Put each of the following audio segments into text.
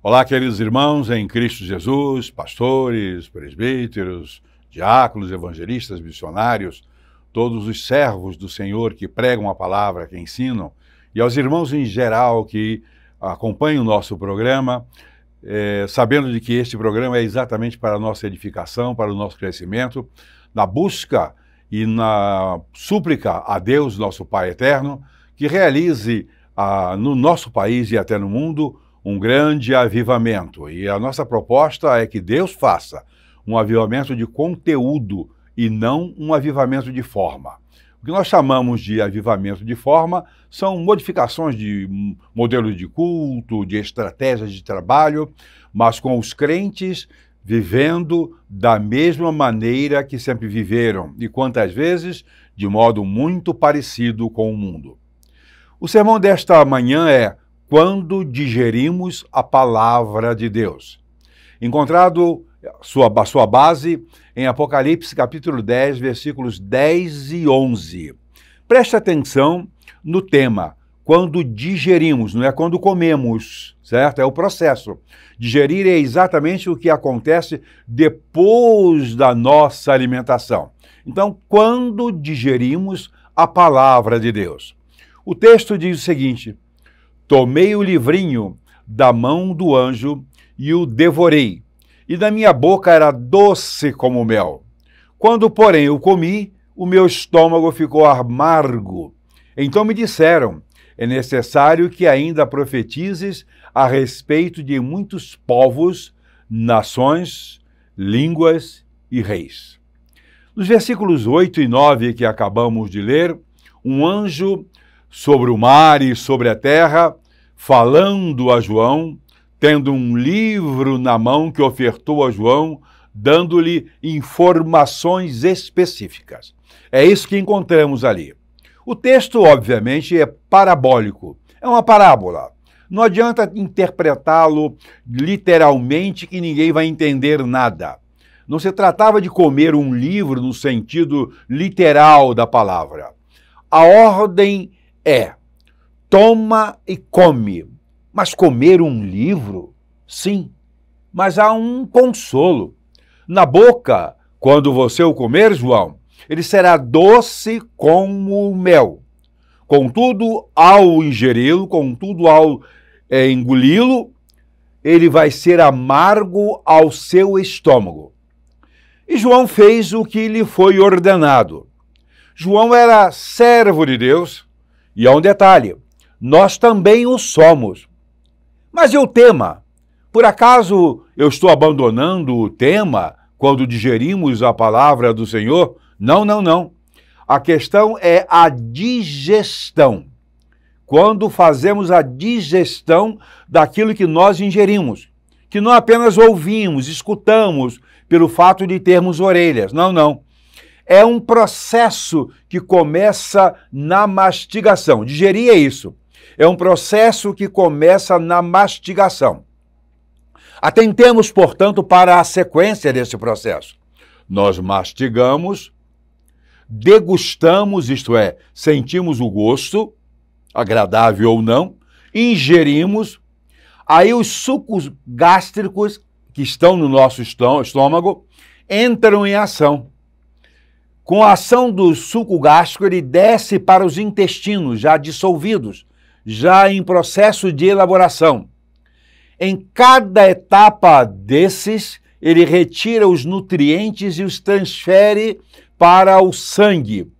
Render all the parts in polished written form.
Olá, queridos irmãos em Cristo Jesus, pastores, presbíteros, diáconos, evangelistas, missionários, todos os servos do Senhor que pregam a palavra, que ensinam, e aos irmãos em geral que acompanham o nosso programa, sabendo de que este programa é exatamente para a nossa edificação, para o nosso crescimento, na busca e na súplica a Deus, nosso Pai eterno, que realize no nosso país e até no mundo um grande avivamento. E a nossa proposta é que Deus faça um avivamento de conteúdo e não um avivamento de forma. O que nós chamamos de avivamento de forma são modificações de modelos de culto, de estratégias de trabalho, mas com os crentes vivendo da mesma maneira que sempre viveram e quantas vezes de modo muito parecido com o mundo. O sermão desta manhã é quando digerimos a palavra de Deus. Encontrado sua base em Apocalipse capítulo 10, versículos 10 e 11. Preste atenção no tema, quando digerimos, não é quando comemos, certo? É o processo. Digerir é exatamente o que acontece depois da nossa alimentação. Então, quando digerimos a palavra de Deus. O texto diz o seguinte: tomei o livrinho da mão do anjo e o devorei, e da minha boca era doce como mel. Quando, porém, eu comi, o meu estômago ficou amargo. Então me disseram, é necessário que ainda profetizes a respeito de muitos povos, nações, línguas e reis. Nos versículos 8 e 9 que acabamos de ler, um anjo sobre o mar e sobre a terra, falando a João, tendo um livro na mão que ofertou a João, dando-lhe informações específicas. É isso que encontramos ali. O texto, obviamente, é parabólico, é uma parábola. Não adianta interpretá-lo literalmente que ninguém vai entender nada. Não se tratava de comer um livro no sentido literal da palavra. A ordem é: toma e come. Mas comer um livro? Sim, mas há um consolo. Na boca, quando você o comer, João, ele será doce como mel. Contudo, ao ingeri-lo, contudo, ao engoli-lo, ele vai ser amargo ao seu estômago. E João fez o que lhe foi ordenado. João era servo de Deus, e há um detalhe: nós também o somos. Mas e o tema? Por acaso eu estou abandonando o tema quando digerimos a palavra do Senhor? Não, não, não. A questão é a digestão. Quando fazemos a digestão daquilo que nós ingerimos, que não apenas ouvimos, escutamos pelo fato de termos orelhas. Não, não. É um processo que começa na mastigação. Digerir é isso. É um processo que começa na mastigação. Atentemos, portanto, para a sequência desse processo. Nós mastigamos, degustamos, isto é, sentimos o gosto, agradável ou não, ingerimos, aí os sucos gástricos que estão no nosso estômago entram em ação. Com a ação do suco gástrico, ele desce para os intestinos, já dissolvidos, já em processo de elaboração. Em cada etapa desses, ele retira os nutrientes e os transfere para o sangue.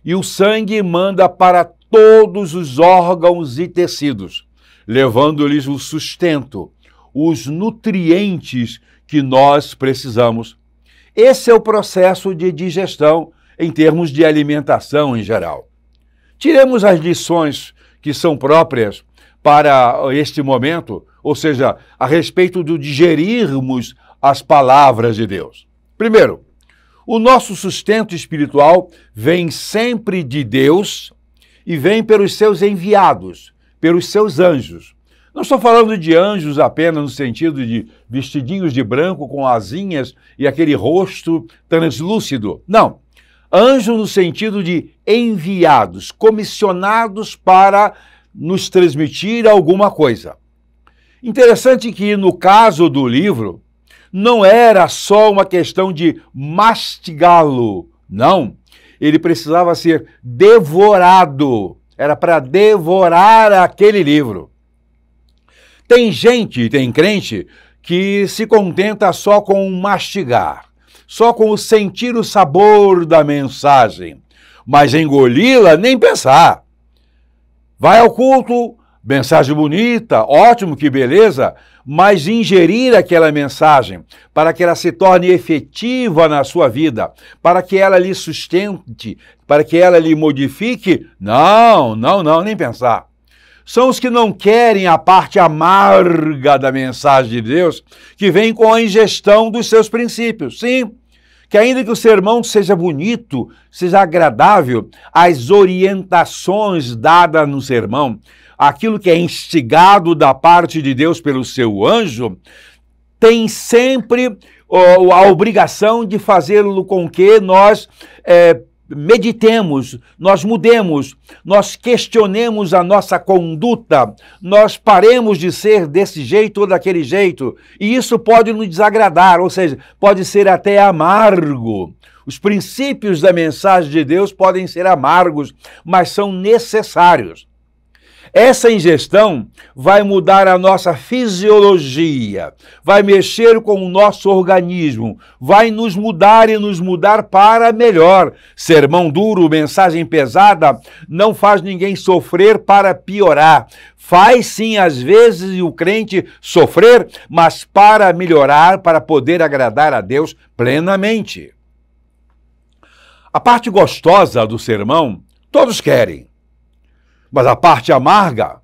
E o sangue manda para todos os órgãos e tecidos, levando-lhes o sustento, os nutrientes que nós precisamos. Esse é o processo de digestão em termos de alimentação em geral. Tiremos as lições que são próprias para este momento, ou seja, a respeito de digerirmos as palavras de Deus. Primeiro, o nosso sustento espiritual vem sempre de Deus e vem pelos seus enviados, pelos seus anjos. Não estou falando de anjos apenas no sentido de vestidinhos de branco com asinhas e aquele rosto translúcido. Não. Anjo no sentido de enviados, comissionados para nos transmitir alguma coisa. Interessante que, no caso do livro, não era só uma questão de mastigá-lo, não. Ele precisava ser devorado. Era para devorar aquele livro. Tem gente, tem crente, que se contenta só com mastigar, só com sentir o sabor da mensagem, mas engoli-la nem pensar. Vai ao culto, mensagem bonita, ótimo, que beleza, mas ingerir aquela mensagem para que ela se torne efetiva na sua vida, para que ela lhe sustente, para que ela lhe modifique, não, nem pensar. São os que não querem a parte amarga da mensagem de Deus, que vem com a ingestão dos seus princípios. Sim, que ainda que o sermão seja bonito, seja agradável, as orientações dadas no sermão, aquilo que é instigado da parte de Deus pelo seu anjo, tem sempre a obrigação de fazê-lo com que nós meditemos, nós mudemos, nós questionemos a nossa conduta, nós paremos de ser desse jeito ou daquele jeito, e isso pode nos desagradar, ou seja, pode ser até amargo. Os princípios da mensagem de Deus podem ser amargos, mas são necessários. Essa ingestão vai mudar a nossa fisiologia, vai mexer com o nosso organismo, vai nos mudar e nos mudar para melhor. Sermão duro, mensagem pesada, não faz ninguém sofrer para piorar. Faz sim, às vezes, o crente sofrer, mas para melhorar, para poder agradar a Deus plenamente. A parte gostosa do sermão, todos querem. Mas a parte amarga,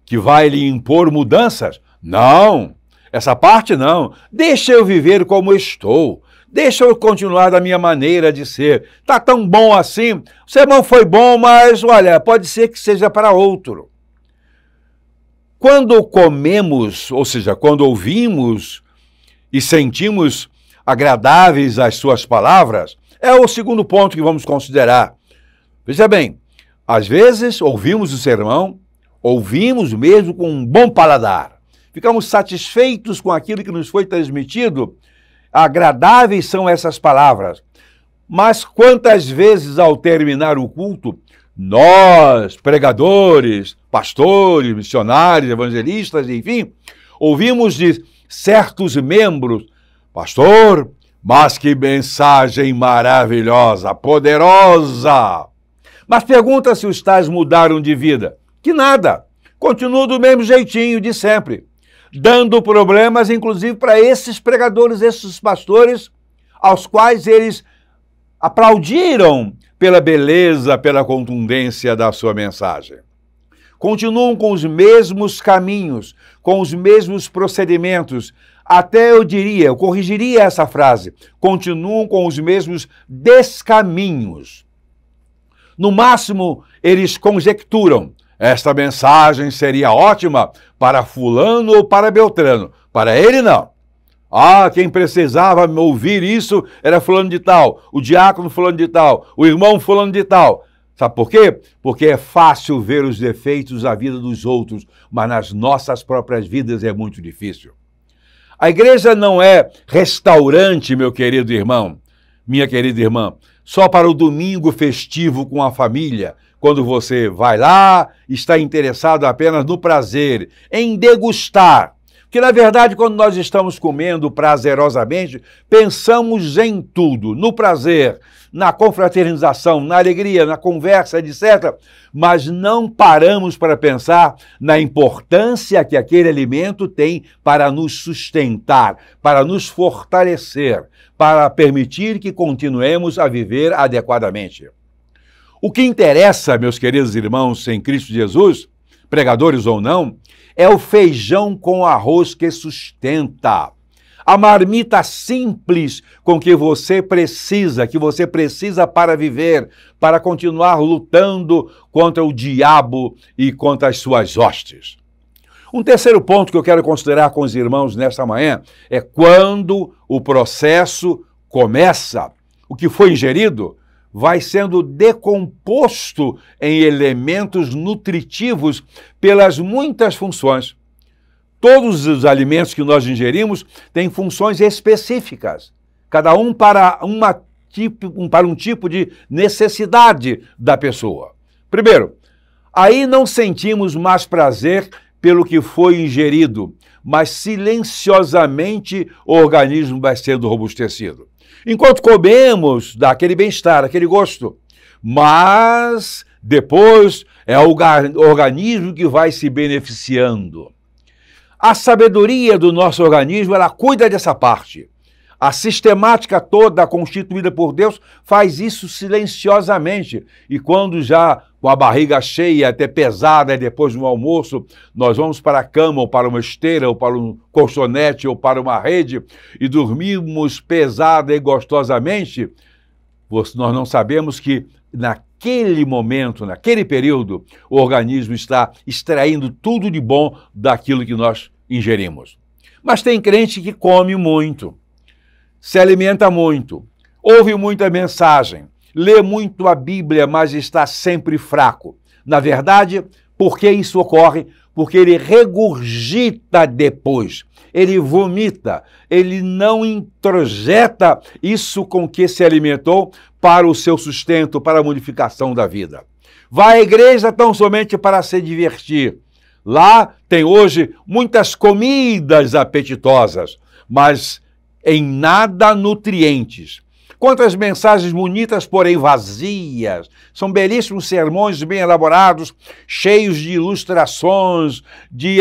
que vai lhe impor mudanças, não. Essa parte não. Deixa eu viver como estou. Deixa eu continuar da minha maneira de ser. Está tão bom assim. O sermão foi bom, mas, olha, pode ser que seja para outro. Quando comemos, ou seja, quando ouvimos e sentimos agradáveis as suas palavras, é o segundo ponto que vamos considerar. Veja bem, às vezes ouvimos o sermão, ouvimos mesmo com um bom paladar. Ficamos satisfeitos com aquilo que nos foi transmitido. Agradáveis são essas palavras. Mas quantas vezes ao terminar o culto, nós, pregadores, pastores, missionários, evangelistas, enfim, ouvimos de certos membros, pastor, mas que mensagem maravilhosa, poderosa! Mas pergunta se os tais mudaram de vida. Que nada. Continuam do mesmo jeitinho de sempre. Dando problemas, inclusive, para esses pregadores, esses pastores, aos quais eles aplaudiram pela beleza, pela contundência da sua mensagem. Continuam com os mesmos caminhos, com os mesmos procedimentos. Até eu corrigiria essa frase. Continuam com os mesmos descaminhos. No máximo, eles conjecturam, esta mensagem seria ótima para fulano ou para Beltrano. Para ele, não. Quem precisava ouvir isso era fulano de tal, o diácono fulano de tal, o irmão fulano de tal. Sabe por quê? Porque é fácil ver os defeitos da vida dos outros, mas nas nossas próprias vidas é muito difícil. A igreja não é restaurante, meu querido irmão, minha querida irmã, só para o domingo festivo com a família, quando você vai lá, está interessado apenas no prazer, em degustar. Porque, na verdade, quando nós estamos comendo prazerosamente, pensamos em tudo, no prazer, na confraternização, na alegria, na conversa, etc. Mas não paramos para pensar na importância que aquele alimento tem para nos sustentar, para nos fortalecer, para permitir que continuemos a viver adequadamente. O que interessa, meus queridos irmãos em Cristo Jesus, pregadores ou não, é o feijão com arroz que sustenta. A marmita simples com que você precisa para viver, para continuar lutando contra o diabo e contra as suas hostes. Um terceiro ponto que eu quero considerar com os irmãos nesta manhã é quando o processo começa, o que foi ingerido vai sendo decomposto em elementos nutritivos pelas muitas funções. Todos os alimentos que nós ingerimos têm funções específicas, cada um para um tipo de necessidade da pessoa. Primeiro, aí não sentimos mais prazer pelo que foi ingerido, mas silenciosamente o organismo vai sendo robustecido. Enquanto comemos, dá aquele bem-estar, aquele gosto, mas depois é o organismo que vai se beneficiando. A sabedoria do nosso organismo, ela cuida dessa parte. A sistemática toda constituída por Deus faz isso silenciosamente. E quando já com a barriga cheia, até pesada, e depois do almoço, nós vamos para a cama, ou para uma esteira, ou para um colchonete, ou para uma rede, e dormimos pesada e gostosamente, nós não sabemos que naquele momento, naquele período, o organismo está extraindo tudo de bom daquilo que nós ingerimos. Mas tem crente que come muito, se alimenta muito, ouve muita mensagem, lê muito a Bíblia, mas está sempre fraco. Na verdade, por que isso ocorre? Porque ele regurgita depois, ele vomita, ele não introjeta isso com que se alimentou para o seu sustento, para a modificação da vida. Vai à igreja tão somente para se divertir. Lá tem hoje muitas comidas apetitosas, mas em nada nutrientes. Quantas mensagens bonitas, porém vazias. São belíssimos sermões bem elaborados, cheios de ilustrações, de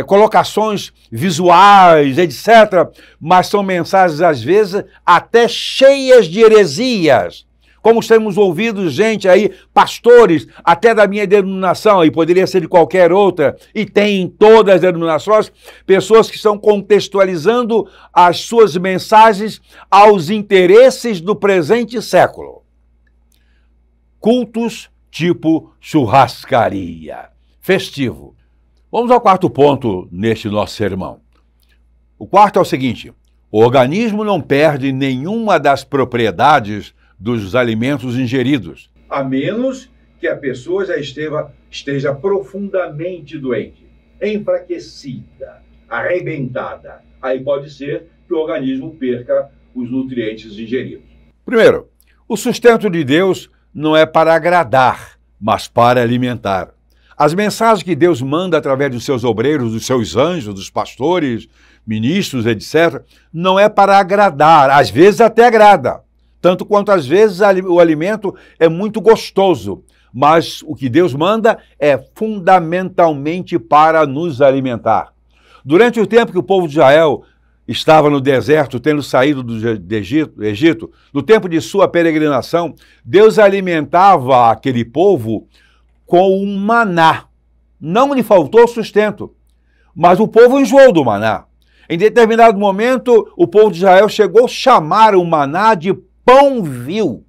colocações visuais, etc. Mas são mensagens, às vezes, até cheias de heresias. Como temos ouvido gente aí, pastores, até da minha denominação, e poderia ser de qualquer outra, e tem em todas as denominações, pessoas que estão contextualizando as suas mensagens aos interesses do presente século. Cultos tipo churrascaria, festivo. Vamos ao quarto ponto neste nosso sermão. O quarto é o seguinte: o organismo não perde nenhuma das propriedades dos alimentos ingeridos, a menos que a pessoa já esteja profundamente doente, enfraquecida, arrebentada. Aí pode ser que o organismo perca os nutrientes ingeridos. Primeiro, o sustento de Deus não é para agradar, mas para alimentar. As mensagens que Deus manda através dos seus obreiros, dos seus anjos, dos pastores, ministros, etc., não é para agradar, às vezes até agrada. Tanto quanto às vezes o alimento é muito gostoso, mas o que Deus manda é fundamentalmente para nos alimentar. Durante o tempo que o povo de Israel estava no deserto, tendo saído do Egito, no tempo de sua peregrinação, Deus alimentava aquele povo com um maná. Não lhe faltou sustento, mas o povo enjoou do maná. Em determinado momento, o povo de Israel chegou a chamar o maná de pão vil,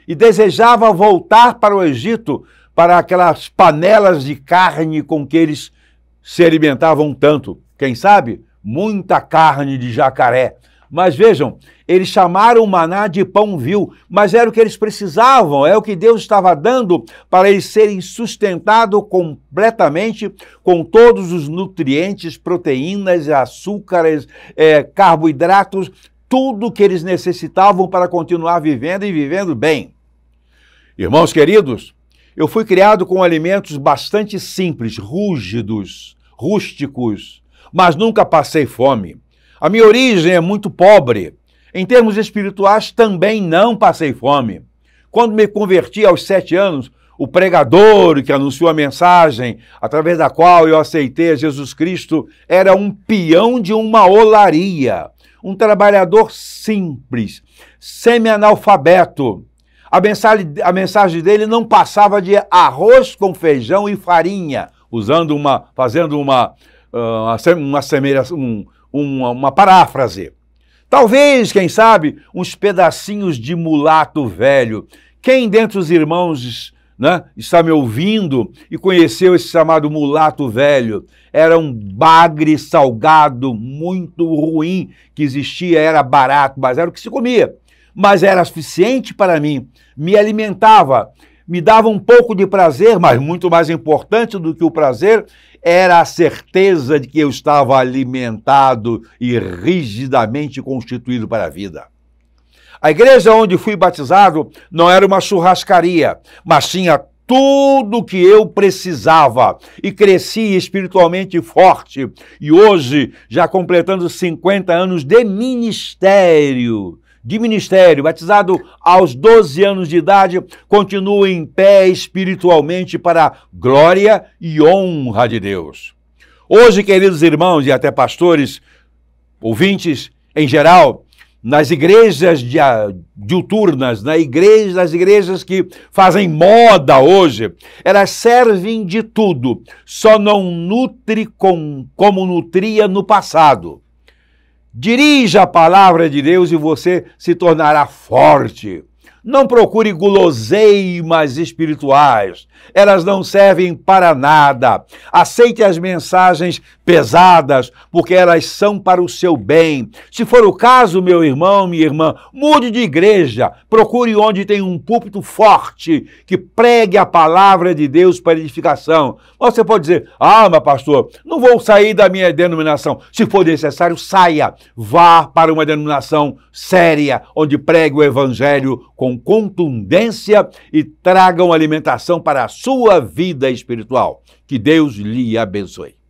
e desejava voltar para o Egito, para aquelas panelas de carne com que eles se alimentavam tanto. Quem sabe? Muita carne de jacaré. Mas vejam, eles chamaram o maná de pão vil, mas era o que eles precisavam, é o que Deus estava dando para eles serem sustentados completamente com todos os nutrientes, proteínas, açúcares, carboidratos, tudo que eles necessitavam para continuar vivendo e vivendo bem. Irmãos queridos, eu fui criado com alimentos bastante simples, rústicos, mas nunca passei fome. A minha origem é muito pobre. Em termos espirituais, também não passei fome. Quando me converti aos 7 anos, o pregador que anunciou a mensagem, através da qual eu aceitei a Jesus Cristo, era um peão de uma olaria. Um trabalhador simples, semi-analfabeto. A mensagem dele não passava de arroz com feijão e farinha, fazendo uma paráfrase. Talvez, quem sabe, uns pedacinhos de mulato velho. Quem dentre os irmãos, né, está me ouvindo e conheceu esse chamado mulato velho? Era um bagre salgado muito ruim que existia, era barato, mas era o que se comia. Mas era suficiente para mim, me alimentava, me dava um pouco de prazer, mas muito mais importante do que o prazer era a certeza de que eu estava alimentado e rigidamente constituído para a vida. A igreja onde fui batizado não era uma churrascaria, mas tinha tudo o que eu precisava e cresci espiritualmente forte. E hoje, já completando 50 anos de ministério, batizado aos 12 anos de idade, continuo em pé espiritualmente para a glória e honra de Deus. Hoje, queridos irmãos e até pastores, ouvintes em geral, nas igrejas diuturnas, nas igrejas que fazem moda hoje, elas servem de tudo, só não nutre como nutria no passado. Dirija a palavra de Deus e você se tornará forte. Não procure guloseimas espirituais, elas não servem para nada. Aceite as mensagens pesadas, porque elas são para o seu bem. Se for o caso, meu irmão, minha irmã, mude de igreja, procure onde tem um púlpito forte, que pregue a palavra de Deus para edificação. Você pode dizer, mas pastor, não vou sair da minha denominação. Se for necessário, saia, vá para uma denominação séria, onde pregue o evangelho com contundência e tragam alimentação para a sua vida espiritual. Que Deus lhe abençoe.